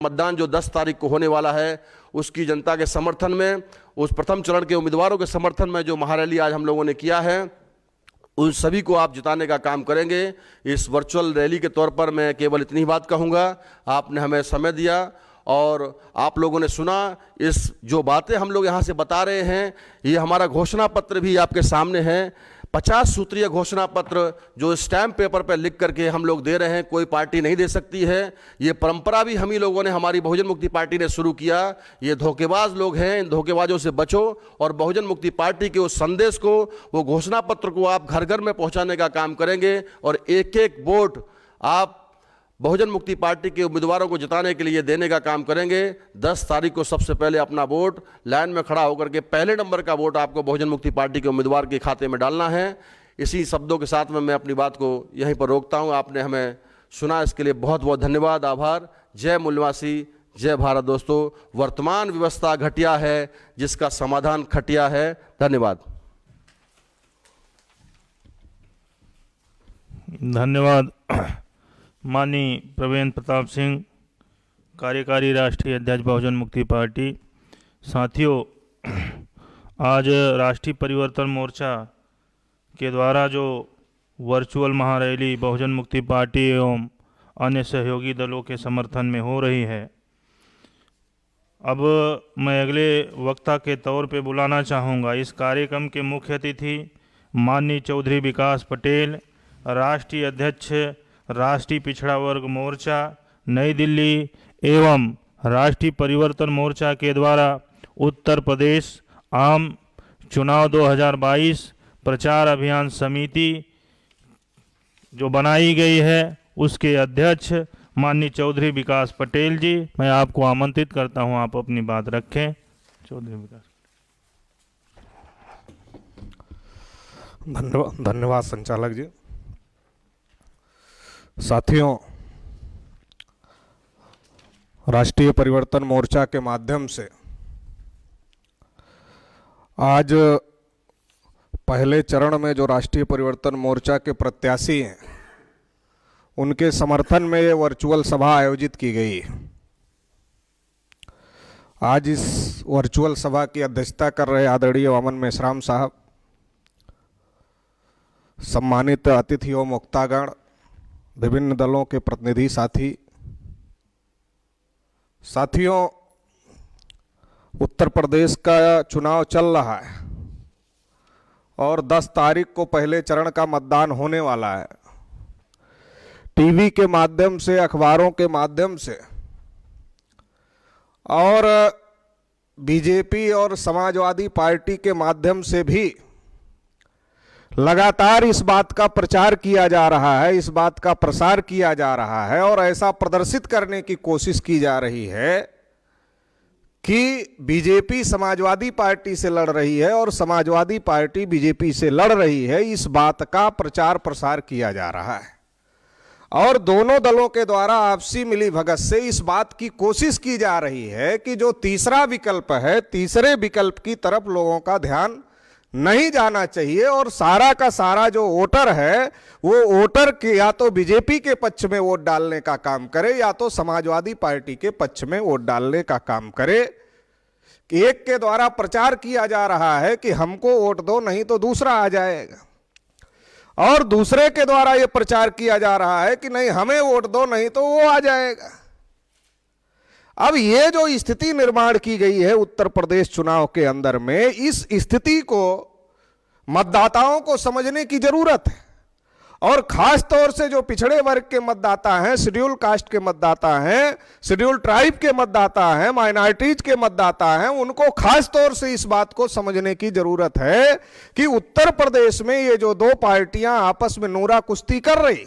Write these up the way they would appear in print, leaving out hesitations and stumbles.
मतदान जो 10 तारीख को होने वाला है उसकी जनता के समर्थन में, उस प्रथम चरण के उम्मीदवारों के समर्थन में जो महारैली आज हम लोगों ने किया है, उन सभी को आप जिताने का काम करेंगे। इस वर्चुअल रैली के तौर पर मैं केवल इतनी बात कहूँगा, आपने हमें समय दिया और आप लोगों ने सुना। इस जो बातें हम लोग यहाँ से बता रहे हैं, ये हमारा घोषणा पत्र भी आपके सामने है। 50 सूत्रीय घोषणा पत्र जो स्टैम्प पेपर पर लिख करके हम लोग दे रहे हैं, कोई पार्टी नहीं दे सकती है। ये परंपरा भी हम ही लोगों ने, हमारी बहुजन मुक्ति पार्टी ने शुरू किया। ये धोखेबाज लोग हैं, इन धोखेबाजों से बचो और बहुजन मुक्ति पार्टी के उस संदेश को, वो घोषणा पत्र को आप घर घर में पहुंचाने का काम करेंगे और एक एक वोट आप बहुजन मुक्ति पार्टी के उम्मीदवारों को जिताने के लिए देने का काम करेंगे। 10 तारीख को सबसे पहले अपना वोट लाइन में खड़ा होकर के पहले नंबर का वोट आपको बहुजन मुक्ति पार्टी के उम्मीदवार के खाते में डालना है। इसी शब्दों के साथ में मैं अपनी बात को यहीं पर रोकता हूं। आपने हमें सुना, इसके लिए बहुत बहुत धन्यवाद, आभार। जय मूलवासी, जय भारत। दोस्तों, वर्तमान व्यवस्था घटिया है, जिसका समाधान खटिया है। धन्यवाद। धन्यवाद माननीय प्रवीण प्रताप सिंह, कार्यकारी राष्ट्रीय अध्यक्ष बहुजन मुक्ति पार्टी। साथियों, आज राष्ट्रीय परिवर्तन मोर्चा के द्वारा जो वर्चुअल महारैली बहुजन मुक्ति पार्टी एवं अन्य सहयोगी दलों के समर्थन में हो रही है, अब मैं अगले वक्ता के तौर पे बुलाना चाहूँगा। इस कार्यक्रम के मुख्य अतिथि माननीय चौधरी विकास पटेल, राष्ट्रीय अध्यक्ष राष्ट्रीय पिछड़ा वर्ग मोर्चा नई दिल्ली एवं राष्ट्रीय परिवर्तन मोर्चा के द्वारा उत्तर प्रदेश आम चुनाव 2022 प्रचार अभियान समिति जो बनाई गई है, उसके अध्यक्ष माननीय चौधरी विकास पटेल जी, मैं आपको आमंत्रित करता हूं, आप अपनी बात रखें। चौधरी विकास। धन्यवाद संचालक जी। साथियों, राष्ट्रीय परिवर्तन मोर्चा के माध्यम से आज पहले चरण में जो राष्ट्रीय परिवर्तन मोर्चा के प्रत्याशी हैं, उनके समर्थन में ये वर्चुअल सभा आयोजित की गई। आज इस वर्चुअल सभा की अध्यक्षता कर रहे आदरणीय वामन मेश्राम साहब, सम्मानित अतिथि एवं वक्तागण, विभिन्न दलों के प्रतिनिधि साथियों, उत्तर प्रदेश का चुनाव चल रहा है और 10 तारीख को पहले चरण का मतदान होने वाला है। टीवी के माध्यम से, अखबारों के माध्यम से और बीजेपी और समाजवादी पार्टी के माध्यम से भी लगातार इस बात का प्रचार किया जा रहा है, इस बात का प्रसार किया जा रहा है और ऐसा प्रदर्शित करने की कोशिश की जा रही है कि बीजेपी समाजवादी पार्टी से लड़ रही है और समाजवादी पार्टी बीजेपी से लड़ रही है। इस बात का प्रचार प्रसार किया जा रहा है और दोनों दलों के द्वारा आपसी मिलीभगत से इस बात की कोशिश की जा रही है कि जो तीसरा विकल्प है, तीसरे विकल्प की तरफ लोगों का ध्यान नहीं जाना चाहिए और सारा का सारा जो वोटर है, वो वोटर के या तो बीजेपी के पक्ष में वोट डालने का काम करे या तो समाजवादी पार्टी के पक्ष में वोट डालने का काम करे। कि एक के द्वारा प्रचार किया जा रहा है कि हमको वोट दो, नहीं तो दूसरा आ जाएगा, और दूसरे के द्वारा ये प्रचार किया जा रहा है कि नहीं हमें वोट दो, नहीं तो वो आ जाएगा। अब ये जो स्थिति निर्माण की गई है उत्तर प्रदेश चुनाव के अंदर में, इस स्थिति को मतदाताओं को समझने की जरूरत है और खास तौर से जो पिछड़े वर्ग के मतदाता हैं, शेड्यूल कास्ट के मतदाता हैं, शेड्यूल ट्राइब के मतदाता हैं, माइनॉरिटीज के मतदाता हैं, उनको खास तौर से इस बात को समझने की जरूरत है कि उत्तर प्रदेश में ये जो दो पार्टियां आपस में नूरा कुश्ती कर रही,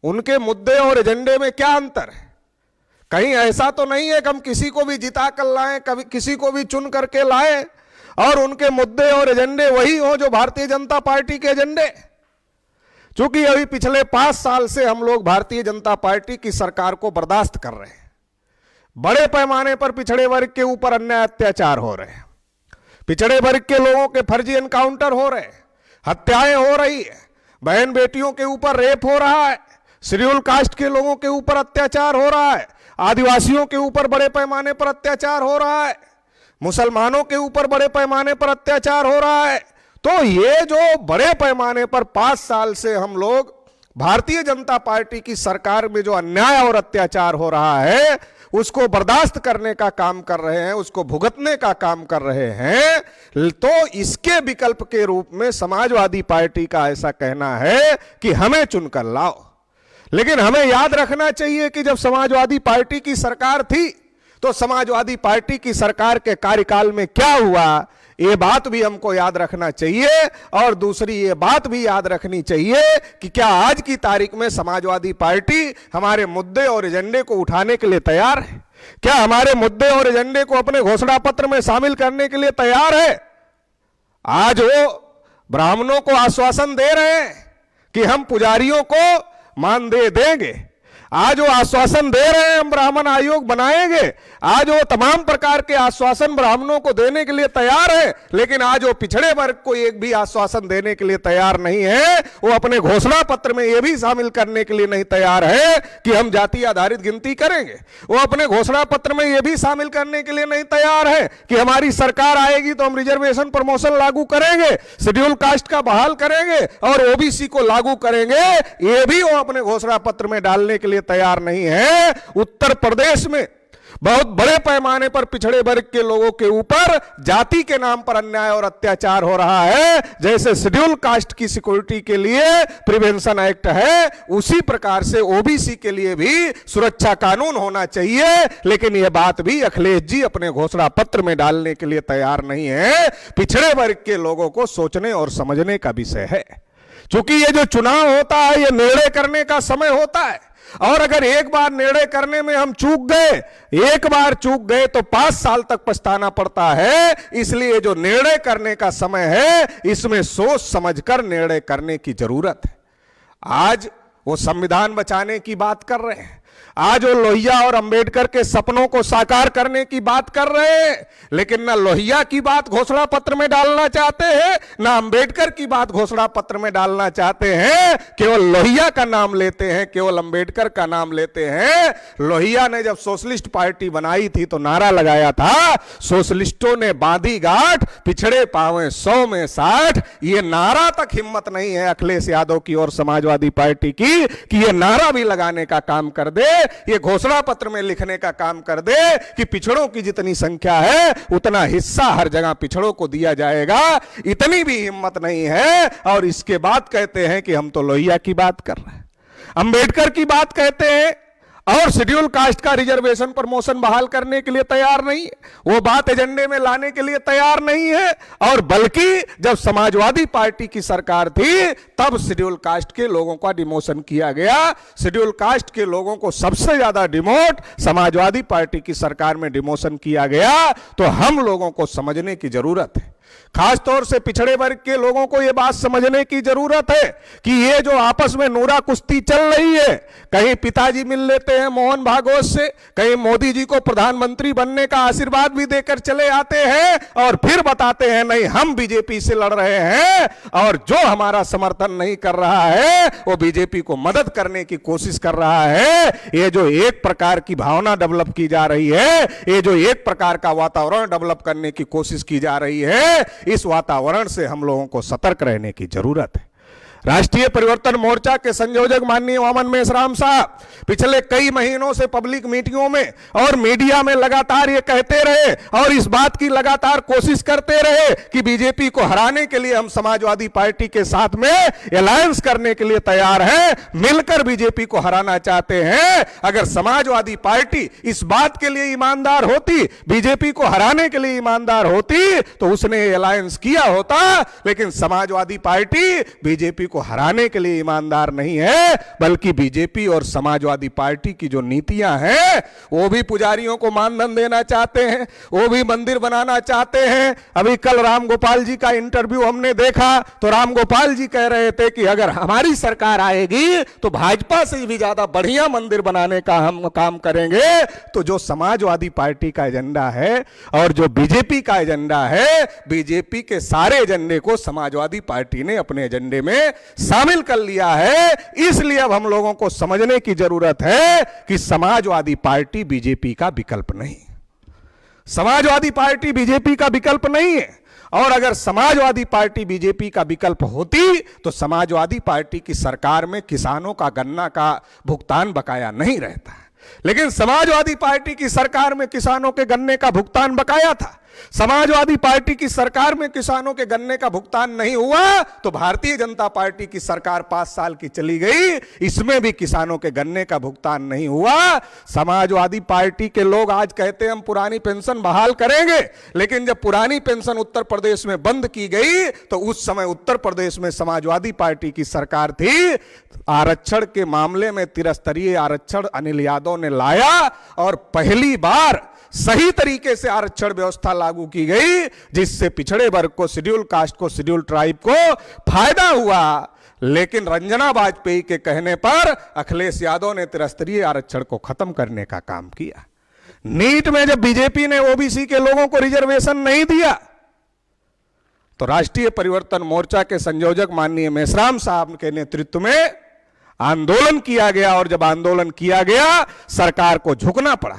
उनके मुद्दे और एजेंडे में क्या अंतर है। कहीं ऐसा तो नहीं है कि हम किसी को भी जिता कर लाएं, कभी किसी को भी चुन करके लाएं और उनके मुद्दे और एजेंडे वही हो जो भारतीय जनता पार्टी के एजेंडे। चूंकि अभी पिछले 5 साल से हम लोग भारतीय जनता पार्टी की सरकार को बर्दाश्त कर रहे हैं, बड़े पैमाने पर पिछड़े वर्ग के ऊपर अन्याय अत्याचार हो रहे हैं, पिछड़े वर्ग के लोगों के फर्जी एनकाउंटर हो रहे हैं, हत्याएं हो रही है, बहन बेटियों के ऊपर रेप हो रहा है, शेड्यूल कास्ट के लोगों के ऊपर अत्याचार हो रहा है, आदिवासियों के ऊपर बड़े पैमाने पर अत्याचार हो रहा है, मुसलमानों के ऊपर बड़े पैमाने पर अत्याचार हो रहा है। तो ये जो बड़े पैमाने पर 5 साल से हम लोग भारतीय जनता पार्टी की सरकार में जो अन्याय और अत्याचार हो रहा है उसको बर्दाश्त करने का काम कर रहे हैं, उसको भुगतने का काम कर रहे हैं, तो इसके विकल्प के रूप में समाजवादी पार्टी का ऐसा कहना है कि हमें चुनकर लाओ। लेकिन हमें याद रखना चाहिए कि जब समाजवादी पार्टी की सरकार थी तो समाजवादी पार्टी की सरकार के कार्यकाल में क्या हुआ, ये बात भी हमको याद रखना चाहिए। और दूसरी ये बात भी याद रखनी चाहिए कि क्या आज की तारीख में समाजवादी पार्टी हमारे मुद्दे और एजेंडे को उठाने के लिए तैयार है? क्या हमारे मुद्दे और एजेंडे को अपने घोषणा पत्र में शामिल करने के लिए तैयार है? आज वो ब्राह्मणों को आश्वासन दे रहे हैं कि हम पुजारियों को मानदेय देंगे, आज वो आश्वासन दे रहे हैं हम ब्राह्मण आयोग बनाएंगे, आज वो तमाम प्रकार के आश्वासन ब्राह्मणों को देने के लिए तैयार है। लेकिन आज वो पिछड़े वर्ग को एक भी आश्वासन देने के लिए तैयार नहीं है। वो अपने घोषणा पत्र में ये भी शामिल करने के लिए नहीं तैयार है कि हम जाति आधारित गिनती करेंगे। वो अपने घोषणा पत्र में ये भी शामिल करने के लिए नहीं तैयार है कि हमारी सरकार आएगी तो हम रिजर्वेशन प्रमोशन लागू करेंगे, शेड्यूल कास्ट का बहाल करेंगे और ओबीसी को लागू करेंगे। ये भी वो अपने घोषणा पत्र में डालने के लिए तैयार नहीं है। उत्तर प्रदेश में बहुत बड़े पैमाने पर पिछड़े वर्ग के लोगों के ऊपर जाति के नाम पर अन्याय और अत्याचार हो रहा है। जैसे शेड्यूल कास्ट की सिक्योरिटी के लिए प्रिवेंशन एक्ट है, उसी प्रकार से ओबीसी के लिए भी सुरक्षा कानून होना चाहिए। लेकिन यह बात भी अखिलेश जी अपने घोषणा पत्र में डालने के लिए तैयार नहीं है। पिछड़े वर्ग के लोगों को सोचने और समझने का विषय है। क्योंकि ये जो चुनाव होता है ये निर्णय करने का समय होता है, और अगर एक बार निर्णय करने में हम चूक गए, एक बार चूक गए तो 5 साल तक पछताना पड़ता है। इसलिए जो निर्णय करने का समय है इसमें सोच समझकर निर्णय करने की जरूरत है। आज वो संविधान बचाने की बात कर रहे हैं, आज वो लोहिया और अंबेडकर के सपनों को साकार करने की बात कर रहे हैं, लेकिन ना लोहिया की बात घोषणा पत्र में डालना चाहते हैं, ना अंबेडकर की बात घोषणा पत्र में डालना चाहते हैं। केवल लोहिया का नाम लेते हैं, केवल अंबेडकर का नाम लेते हैं। लोहिया ने जब सोशलिस्ट पार्टी बनाई थी तो नारा लगाया था, सोशलिस्टों ने बांधी गांठ, पिछड़े पावे 100 में 60। ये नारा तक हिम्मत नहीं है अखिलेश यादव की और समाजवादी पार्टी की कि ये नारा भी लगाने का काम कर दे, ये घोषणा पत्र में लिखने का काम कर दे कि पिछड़ों की जितनी संख्या है उतना हिस्सा हर जगह पिछड़ों को दिया जाएगा। इतनी भी हिम्मत नहीं है। और इसके बाद कहते हैं कि हम तो लोहिया की बात कर रहे हैं, अंबेडकर की बात कहते हैं, और शेड्यूल कास्ट का रिजर्वेशन प्रमोशन बहाल करने के लिए तैयार नहीं है, वो बात एजेंडे में लाने के लिए तैयार नहीं है। और बल्कि जब समाजवादी पार्टी की सरकार थी तब शेड्यूल कास्ट के लोगों का डिमोशन किया गया। शेड्यूल कास्ट के लोगों को सबसे ज्यादा डिमोट समाजवादी पार्टी की सरकार में डिमोशन किया गया। तो हम लोगों को समझने की जरूरत है, खासतौर से पिछड़े वर्ग के लोगों को यह बात समझने की जरूरत है कि ये जो आपस में नूरा कुश्ती चल रही है, कहीं पिताजी मिल लेते हैं मोहन भागवत से, कहीं मोदी जी को प्रधानमंत्री बनने का आशीर्वाद भी देकर चले आते हैं और फिर बताते हैं नहीं हम बीजेपी से लड़ रहे हैं, और जो हमारा समर्थन नहीं कर रहा है वो बीजेपी को मदद करने की कोशिश कर रहा है। ये जो एक प्रकार की भावना डेवलप की जा रही है, ये जो एक प्रकार का वातावरण डेवलप करने की कोशिश की जा रही है, इस वातावरण से हम लोगों को सतर्क रहने की जरूरत है। राष्ट्रीय परिवर्तन मोर्चा के संयोजक माननीय वामन मेश्राम साहब पिछले कई महीनों से पब्लिक मीटिंगों में और मीडिया में लगातार ये कहते रहे और इस बात की लगातार कोशिश करते रहे कि बीजेपी को हराने के लिए हम समाजवादी पार्टी के साथ में अलायंस करने के लिए तैयार हैं, मिलकर बीजेपी को हराना चाहते हैं। अगर समाजवादी पार्टी इस बात के लिए ईमानदार होती, बीजेपी को हराने के लिए ईमानदार होती, तो उसने अलायंस किया होता। लेकिन समाजवादी पार्टी बीजेपी को हराने के लिए ईमानदार नहीं है, बल्कि बीजेपी और समाजवादी पार्टी की जो नीतियां हैं वो भी पुजारियों को मानधन देना चाहते हैं, वो भी मंदिर बनाना चाहते हैं। अभी कल रामगोपाल जी का इंटरव्यू हमने देखा तो रामगोपाल जी कह रहे थे कि अगर हमारी सरकार आएगी तो भाजपा से भी ज्यादा बढ़िया मंदिर बनाने का हम काम करेंगे। तो जो समाजवादी पार्टी का एजेंडा है और जो बीजेपी का एजेंडा है, बीजेपी के सारे एजेंडे को समाजवादी पार्टी ने अपने एजेंडे में शामिल कर लिया है। इसलिए अब हम लोगों को समझने की जरूरत है कि समाजवादी पार्टी बीजेपी का विकल्प नहीं, समाजवादी पार्टी बीजेपी का विकल्प नहीं है। और अगर समाजवादी पार्टी बीजेपी का विकल्प होती तो समाजवादी पार्टी की सरकार में किसानों का गन्ना का भुगतान बकाया नहीं रहता। लेकिन समाजवादी पार्टी की सरकार में किसानों के गन्ने का भुगतान बकाया था। समाजवादी पार्टी की सरकार में किसानों के गन्ने का भुगतान नहीं हुआ तो भारतीय जनता पार्टी की सरकार 5 साल की चली गई, इसमें भी किसानों के गन्ने का भुगतान नहीं हुआ। समाजवादी पार्टी के लोग आज कहते हैं हम पुरानी पेंशन बहाल करेंगे, लेकिन जब पुरानी पेंशन उत्तर प्रदेश में बंद की गई तो उस समय उत्तर प्रदेश में समाजवादी पार्टी की सरकार थी। आरक्षण के मामले में त्रिस्तरीय आरक्षण अनिल यादव ने लाया और पहली बार सही तरीके से आरक्षण व्यवस्था लागू की गई, जिससे पिछड़े वर्ग को, शेड्यूल कास्ट को, शेड्यूल ट्राइब को फायदा हुआ। लेकिन रंजना वाजपेयी के कहने पर अखिलेश यादव ने त्रिस्तरीय आरक्षण को खत्म करने का काम किया। नीट में जब बीजेपी ने ओबीसी के लोगों को रिजर्वेशन नहीं दिया तो राष्ट्रीय परिवर्तन मोर्चा के संयोजक माननीय मेश्राम साहब के नेतृत्व में आंदोलन किया गया। और जब आंदोलन किया गया सरकार को झुकना पड़ा,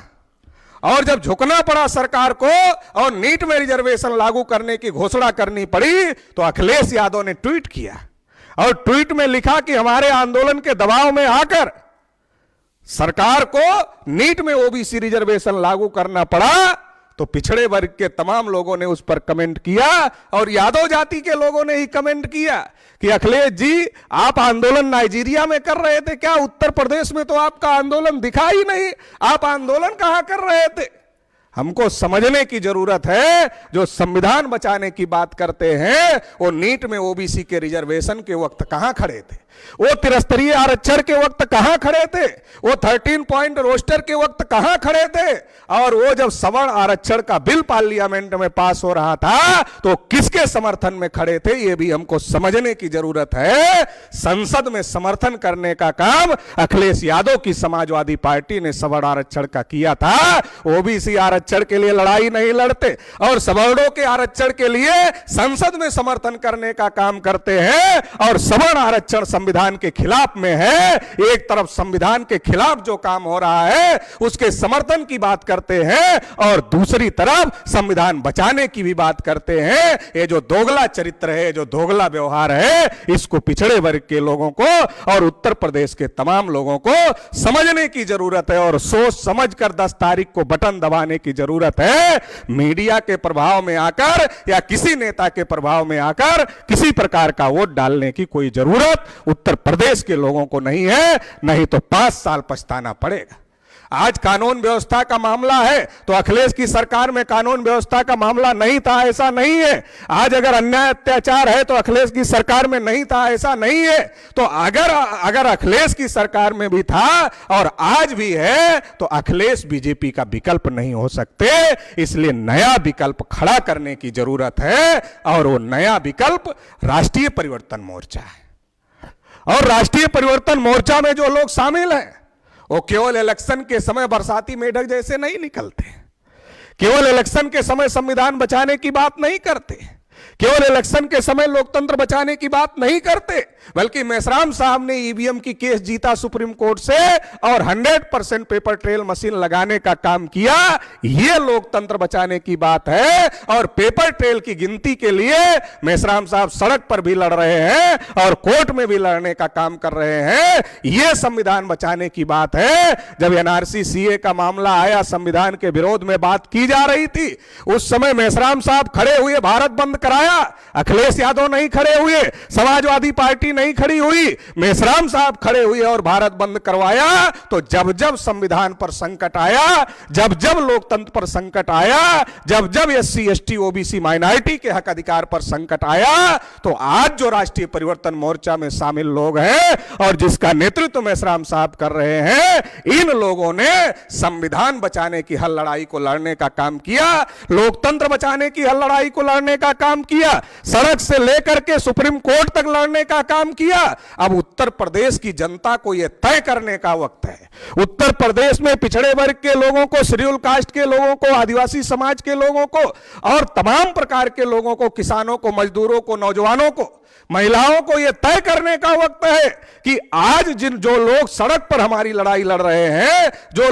और जब झुकना पड़ा सरकार को और नीट में रिजर्वेशन लागू करने की घोषणा करनी पड़ी तो अखिलेश यादव ने ट्वीट किया और ट्वीट में लिखा कि हमारे आंदोलन के दबाव में आकर सरकार को नीट में ओबीसी रिजर्वेशन लागू करना पड़ा। तो पिछड़े वर्ग के तमाम लोगों ने उस पर कमेंट किया और यादव जाति के लोगों ने ही कमेंट किया कि अखिलेश जी आप आंदोलन नाइजीरिया में कर रहे थे क्या? उत्तर प्रदेश में तो आपका आंदोलन दिखा ही नहीं, आप आंदोलन कहां कर रहे थे? हमको समझने की जरूरत है, जो संविधान बचाने की बात करते हैं वो नीट में ओबीसी के रिजर्वेशन के वक्त कहां खड़े थे, वो त्रिस्तरीय आरक्षण के वक्त कहां खड़े थे, वो 13 पॉइंट रोस्टर के वक्त कहां खड़े थे, और वो जब सवर्ण आरक्षण का बिल पार्लियामेंट में पास हो रहा था तो किसके समर्थन में खड़े थे, ये भी हमको समझने की जरूरत है। संसद में समर्थन करने का काम अखिलेश यादव की समाजवादी पार्टी ने सवर्ण आरक्षण का किया था। ओबीसी आरक्षण के लिए लड़ाई नहीं लड़ते और सवर्णों के आरक्षण के लिए संसद में समर्थन करने का काम करते हैं, और सवर्ण आरक्षण संविधान के खिलाफ में है। एक तरफ संविधान के खिलाफ जो काम हो रहा है उसके समर्थन की बात करते हैं और दूसरी तरफ संविधान बचाने की भी बात करते हैं। ये जो दोगला चरित्र है, जो दोगला व्यवहार है, इसको पिछड़े वर्ग के लोगों को और उत्तर प्रदेश के तमाम लोगों को समझने की जरूरत है और सोच समझकर 10 तारीख को बटन दबाने की जरूरत है। मीडिया के प्रभाव में आकर या किसी नेता के प्रभाव में आकर किसी प्रकार का वोट डालने की कोई जरूरत उत्तर प्रदेश के लोगों को नहीं है, नहीं तो 5 साल पछताना पड़ेगा। आज कानून व्यवस्था का मामला है तो अखिलेश की सरकार में कानून व्यवस्था का मामला नहीं था, ऐसा नहीं है। आज अगर अन्याय अत्याचार है तो अखिलेश की सरकार में नहीं था, ऐसा नहीं है। तो अगर अखिलेश की सरकार में भी था और आज भी है तो अखिलेश बीजेपी का विकल्प नहीं हो सकते। इसलिए नया विकल्प खड़ा करने की जरूरत है और वो नया विकल्प राष्ट्रीय परिवर्तन मोर्चा है। और राष्ट्रीय परिवर्तन मोर्चा में जो लोग शामिल हैं वो केवल इलेक्शन के समय बरसाती मेढक जैसे नहीं निकलते, केवल इलेक्शन के समय संविधान बचाने की बात नहीं करते, केवल इलेक्शन के समय लोकतंत्र बचाने की बात नहीं करते, बल्कि मेश्राम साहब ने ईवीएम की केस जीता सुप्रीम कोर्ट से और 100% पेपर ट्रेल मशीन लगाने का काम किया। यह लोकतंत्र बचाने की बात है। और पेपर ट्रेल की गिनती के लिए मेश्राम साहब सड़क पर भी लड़ रहे हैं और कोर्ट में भी लड़ने का काम कर रहे हैं। यह संविधान बचाने की बात है। जब एनआरसी सीए का मामला आया, संविधान के विरोध में बात की जा रही थी, उस समय मेश्राम साहब खड़े हुए, भारत बंद कराया। अखिलेश यादव नहीं खड़े हुए, समाजवादी पार्टी नहीं खड़ी हुई, मेश्राम साहब खड़े हुए और भारत बंद करवाया। तो जब जब संविधान पर संकट आया, जब जब लोकतंत्र पर संकट आया, जब जब एससी एसटी ओबीसी माइनॉरिटी के हक अधिकार पर संकट आया, तो आज जो राष्ट्रीय परिवर्तन मोर्चा में शामिल लोग हैं और जिसका नेतृत्व मेश्राम साहब कर रहे हैं, इन लोगों ने संविधान बचाने की हर लड़ाई को लड़ने का काम किया, लोकतंत्र बचाने की हर लड़ाई को लड़ने का काम किया, सड़क से लेकर के सुप्रीम कोर्ट तक लड़ने का काम किया। अब उत्तर प्रदेश की जनता को यह तय करने का वक्त है। उत्तर प्रदेश में पिछड़े वर्ग के लोगों को, शेड्यूल कास्ट के लोगों को, आदिवासी समाज के लोगों को और तमाम प्रकार के लोगों को, किसानों को, मजदूरों को, नौजवानों को, महिलाओं को यह तय करने का वक्त है कि आज जो लोग सड़क पर हमारी लड़ाई लड़ रहे हैं, जो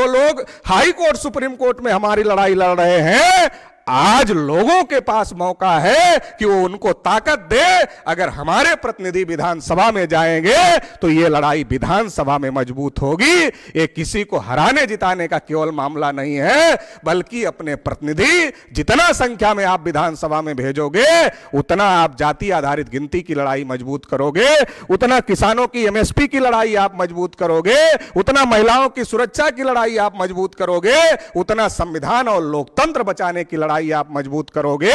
लोग हाई कोर्ट, सुप्रीम कोर्ट में हमारी लड़ाई लड़ रहे हैं, आज लोगों के पास मौका है कि वो उनको ताकत दे। अगर हमारे प्रतिनिधि विधानसभा में जाएंगे तो ये लड़ाई विधानसभा में मजबूत होगी। ये किसी को हराने जिताने का केवल मामला नहीं है, बल्कि अपने प्रतिनिधि जितना संख्या में आप विधानसभा में भेजोगे, उतना आप जाति आधारित गिनती की लड़ाई मजबूत करोगे, उतना किसानों की एमएसपी की लड़ाई आप मजबूत करोगे, उतना महिलाओं की सुरक्षा की लड़ाई आप मजबूत करोगे, उतना संविधान और लोकतंत्र बचाने की लड़ाई आप मजबूत करोगे।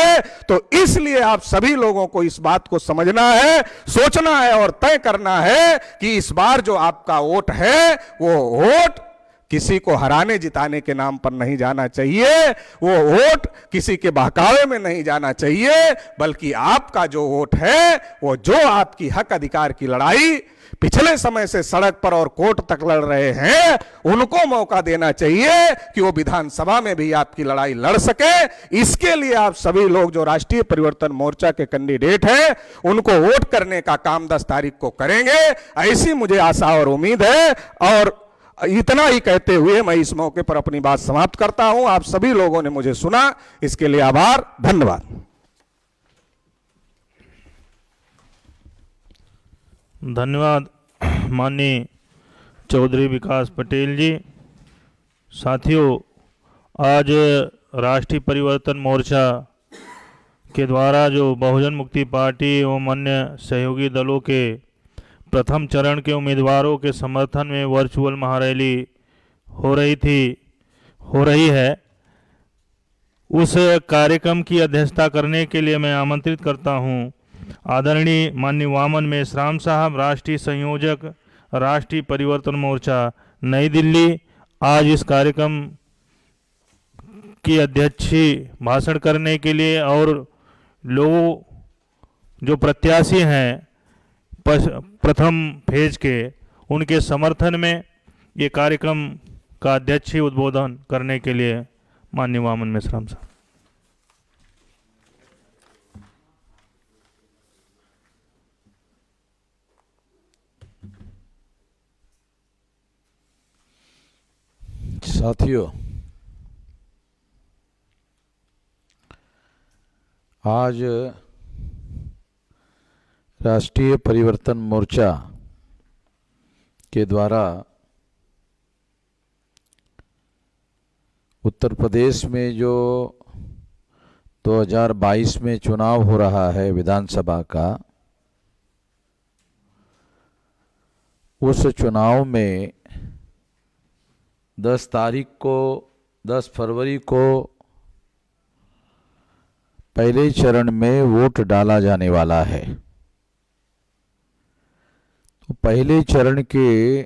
तो इसलिए आप सभी लोगों को इस बात को समझना है, सोचना है और तय करना है कि इस बार जो आपका वोट है, वो वोट किसी को हराने जिताने के नाम पर नहीं जाना चाहिए, वो वोट किसी के बहकावे में नहीं जाना चाहिए, बल्कि आपका जो वोट है, वो जो आपकी हक अधिकार की लड़ाई पिछले समय से सड़क पर और कोर्ट तक लड़ रहे हैं, उनको मौका देना चाहिए कि वो विधानसभा में भी आपकी लड़ाई लड़ सके। इसके लिए आप सभी लोग जो राष्ट्रीय परिवर्तन मोर्चा के कैंडिडेट हैं, उनको वोट करने का काम 10 तारीख को करेंगे, ऐसी मुझे आशा और उम्मीद है। और इतना ही कहते हुए मैं इस मौके पर अपनी बात समाप्त करता हूं। आप सभी लोगों ने मुझे सुना, इसके लिए आभार, धन्यवाद। धन्यवाद माननीय चौधरी विकास पटेल जी। साथियों, आज राष्ट्रीय परिवर्तन मोर्चा के द्वारा जो बहुजन मुक्ति पार्टी एवं अन्य सहयोगी दलों के प्रथम चरण के उम्मीदवारों के समर्थन में वर्चुअल महारैली हो रही है, उस कार्यक्रम की अध्यक्षता करने के लिए मैं आमंत्रित करता हूं आदरणीय माननीय वामन मेश्राम साहब, राष्ट्रीय संयोजक, राष्ट्रीय परिवर्तन मोर्चा, नई दिल्ली। आज इस कार्यक्रम की अध्यक्षी भाषण करने के लिए और लोग जो प्रत्याशी हैं प्रथम फेज के, उनके समर्थन में ये कार्यक्रम का अध्यक्षीय उद्बोधन करने के लिए माननीय वामन मेश्राम साहब। साथियों, आज राष्ट्रीय परिवर्तन मोर्चा के द्वारा उत्तर प्रदेश में जो 2022 में चुनाव हो रहा है विधानसभा का, उस चुनाव में 10 फरवरी को पहले चरण में वोट डाला जाने वाला है। तो पहले चरण के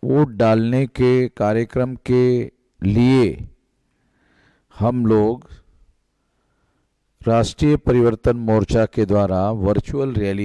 वोट डालने के कार्यक्रम के लिए हम लोग राष्ट्रीय परिवर्तन मोर्चा के द्वारा वर्चुअल रैली